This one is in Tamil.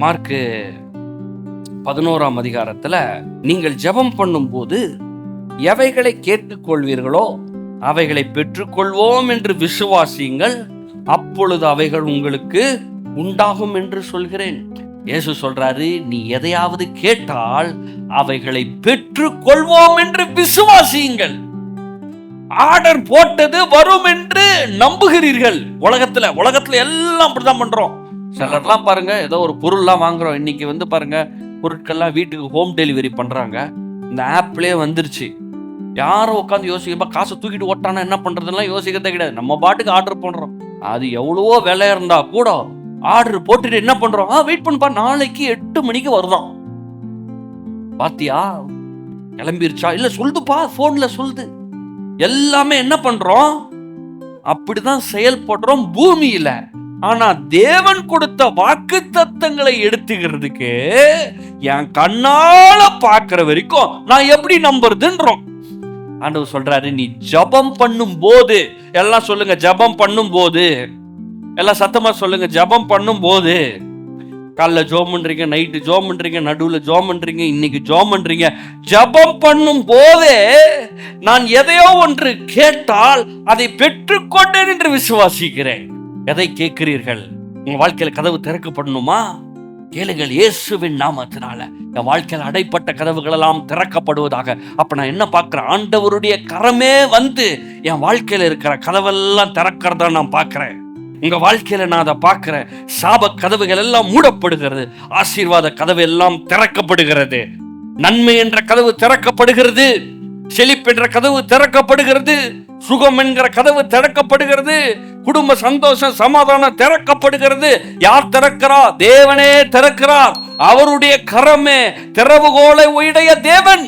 மார்க்கு 11ஆம் அதிகாரத்துல, நீங்கள் ஜெபம் பண்ணும் போது எவைகளை கேட்டுக்கொள்வீர்களோ அவைகளை பெற்றுக்கொள்வோம் என்று விசுவாசியுங்கள், அப்பொழுது அவைகள் உங்களுக்கு உண்டாகும் என்று சொல்கிறேன். இயேசு சொல்றாரு, நீ எதையாவது கேட்டால் அவைகளை பெற்றுக்கொள்வோம் என்று விசுவாசியுங்கள். ஆர்டர் போட்டது வரும் என்று நம்புகிறீர்கள். உலகத்துல எல்லாம் அப்படிதான் பண்றோம். சிலர்லாம் பாருங்க, ஏதோ ஒரு பொருள்லாம் வாங்குறோம். இன்னைக்கு பாருங்க, பொருட்கள்லாம் வீட்டுக்கு ஹோம் டெலிவரி பண்றாங்க. இந்த ஆப்லயே வந்துருச்சு. யாரும் உட்காந்து யோசிக்கப்பா, காசை தூக்கிட்டு ஓட்டானா என்ன பண்றதுலாம் யோசிக்கிறதே கிடையாது. நம்ம பாட்டுக்கு ஆர்டர் பண்றோம். அது எவ்வளவோ விலை இருந்தா கூட ஆர்டர் போட்டுட்டு என்ன பண்றோம், வெயிட் பண்ணுப்பா, நாளைக்கு 8 மணிக்கு வருதான். பாத்தியா, கிளம்பிருச்சா, இல்ல சொல்லுதுப்பா, போன்ல சொல்லுது. எல்லாமே என்ன பண்றோம், அப்படிதான் செயல்படுறோம் பூமியில. ஆனா தேவன் கொடுத்த வாக்குத்தத்தங்களை எடுத்துக்கிறதுக்கு என் கண்ணால பாக்குற வரைக்கும் நான் எப்படி நம்புறதுன்றோம். ஆண்டவர் சொல்றாரு, நீ ஜெபம் பண்ணும் போது, எல்லாம் சொல்லுங்க, ஜெபம் பண்ணும் போது, எல்லாம் சத்தமா சொல்லுங்க, ஜெபம் பண்ணும் போது. காலைல ஜெபம் பண்றீங்க, நைட்டு ஜெபம் பண்றீங்க, நடுவுல ஜெபம் பண்றீங்க, இன்னைக்கு ஜெபம் பண்றீங்க. ஜெபம் பண்ணும் போதே நான் எதையோ ஒன்று கேட்டால் அதை பெற்றுக்கொண்டேன் என்று விசுவாசிக்கிறேன். எதை கேட்கிறீர்கள்? உங்க வாழ்க்கையில கதவு திறக்கப்படணுமா? கேளுங்கள், இயேசுவின் நாமத்தினால என் வாழ்க்கையில் அடைப்பட்ட கதவுகள் எல்லாம் திறக்கப்படுவதாக. அப்ப நான் என்ன பார்க்கிறேன், ஆண்டவருடைய கரமே என் வாழ்க்கையில இருக்கிற கதவெல்லாம் திறக்கிறதா நான் பார்க்கிறேன். உங்க வாழ்க்கையில நான் அதை பார்க்கிறேன். சாப கதவுகள் எல்லாம் மூடப்படுகிறது, ஆசீர்வாத கதவு எல்லாம் திறக்கப்படுகிறது. நன்மை என்ற கதவு திறக்கப்படுகிறது, செழிப்பு என்ற கதவு திறக்கப்படுகிறது, சுகம் என்கிற கதவு திறக்கப்படுகிறது, குடும்ப சந்தோஷம் சமாதானம் திறக்கப்படுகிறது. யார் திறக்கிறார்? தேவனே திறக்கிறார். அவருடைய கரமே திறவுகோலை உடைய தேவன்.